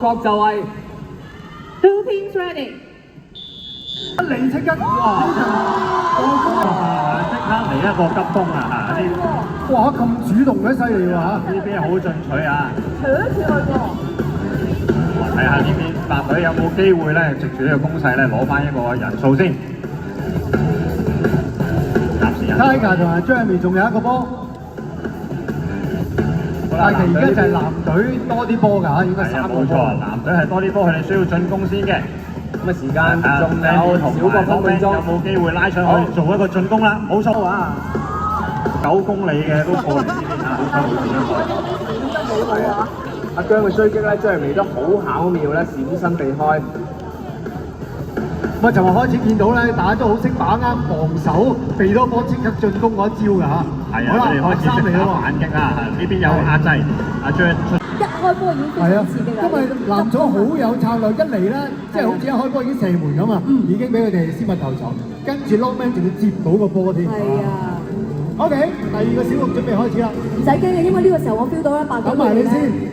角就係 Two teams ready。一嚟即刻哇！即刻嚟一個急風啊！呢哇咁主動嘅犀利喎嚇！呢邊好進取啊！扯住佢喎。睇下呢邊白隊有冇機會咧，藉住呢個攻勢咧攞翻一個人數先。Tiger 同埋張明仲有一個波。但係而家就係藍隊多啲波㗎，應該3個波。冇錯，藍隊係多啲波，佢哋需要進攻先嘅。咁啊時間仲有少個分鐘，有冇機會拉上去做一個進攻啦？冇錯啊！9公里嘅都過嚟呢邊啊，好彩冇變咗。阿姜嘅追擊咧，張明都好巧妙咧，閃身避開。咁啊，尋日開始見到咧，大家都好識把握防守，避多波即刻進攻嗰一招㗎嚇。係啊，佢哋開始識打反擊啊！呢邊有壓制，阿張一開波已經非常刺激啦。因為藍組好有策略，一嚟咧，即係好似一開波已經射門咁啊，已經俾佢哋先拔頭籌，跟住 Lockman 仲要接到個波添。係啊。OK，第二個小六準備開始啦。唔使驚嘅，因為呢個時候我 feel 到咧，白隊佢哋咧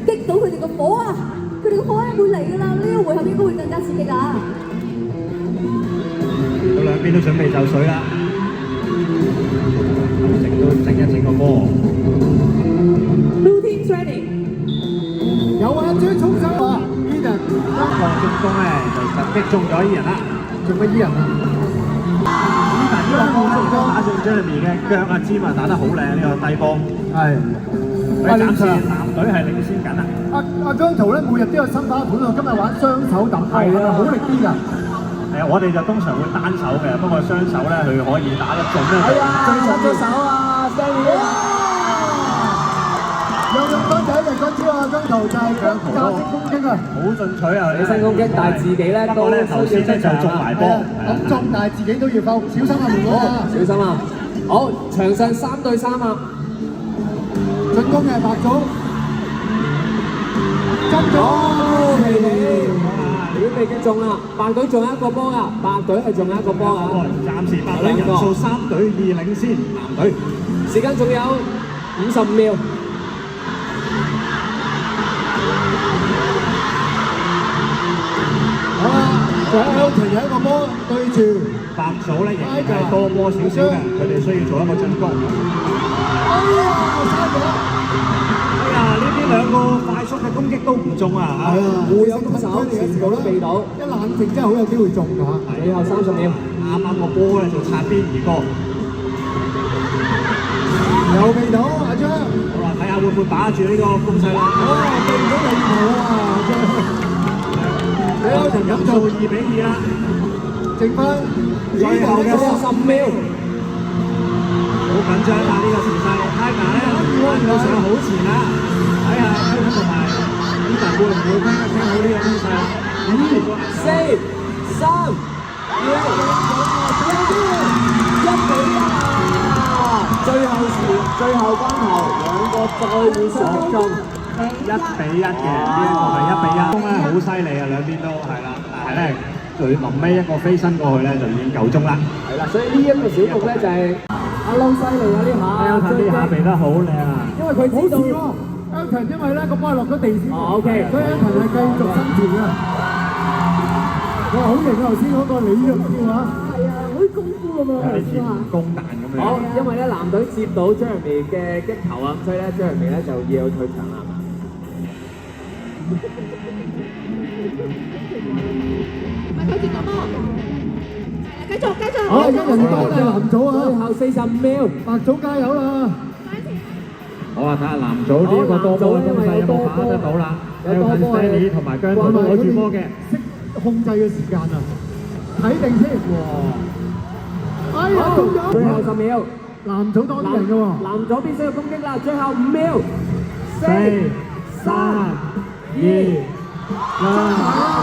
激到佢哋個火啊！佢哋個火咧會嚟㗎啦，呢個回合應該會更加刺激啊！到兩邊都準備就緒啦，整一整個波。Blue teams ready。有啊，追衝手啊 ，Eden 一個進攻咧就突擊中咗 Eden 啦，做乜Eden啊？Eden 呢個波速打中 Jeremy 嘅腳啊尖啊，打得好靚呢個低波。係。暫時藍隊係領先緊啊！阿姜濤咧，每日都有新打盤喎，今日玩雙手揼，係啊，好力啲㗎。係啊，我哋就通常會單手嘅，不過雙手咧佢可以打得中咧。係啊，最手啊 ，Sammy 啊！又用多第一隻嗰招啊，姜濤就係加速攻擊啊，好進取啊！起身攻擊，但係自己咧都頭先咧就中埋波，咁中但係自己都要夠小心啊，門哥啊！小心啊！好，場上3對3啊！進攻嘅白組，執咗，已經被擊中啦！白隊仲有一個波啊！白隊係仲有一個波啊！暫時白隊人數3對2領先藍隊，時間仲有55秒。好啦，仲有Elton有一個波對住白組咧仍然係多波少少嘅，佢哋需要做一個進攻。哎呀！呢邊兩個快速嘅攻擊都唔中啊！係啊，互有攻守，全部都避到。一冷靜真係好有機會中㗎。最後30秒，啱啱個波咧就擦邊而過。又避到阿張。好啦，睇下會唔會把住呢個攻勢啦。避唔到第二球啊！阿張。Elton咁做2比2啦，剩翻最後嘅10秒。好緊張啊！呢個時勢 ，Tiger 咧翻到上好前啦，睇下 Elton 同埋 Eden 會唔會聽好呢個攻勢啦？4、3、2、1比1啊！最後關頭，兩個再互相擊中，1比1嘅呢一個係1比1，攻咧好犀利啊！兩邊都係啦，但係咧佢臨尾一個飛身過去咧就已經夠鐘啦。係啦，所以呢一個小局咧就係。阿撈犀利啊！呢下，呢下避得好靚啊！因為佢知道 Elton 因為咧個波落咗地先，OK，所以 Elton 係繼續生存啊！哇，好型啊！頭先嗰個李玉跳啊！係啊，好似功夫咁樣頭先啊！攻彈咁樣。好，因為咧藍隊接到 Jeremy 嘅擊球啊，所以咧 Jeremy 咧就要退場啦。唔係佢接個波。繼續。好，而家人多都係藍組啊！最後45秒，白組加油啦！好啊，睇下藍組呢一個多波嘅攻勢有冇把握得到啦？Elton Stanley 同埋姜濤都攞住波嘅，識控制嘅時間啊！睇定先。哇！哎呀，最後10秒，藍組多啲人嘅喎。藍組必須要攻擊啦！最後5秒，4、3、2、1。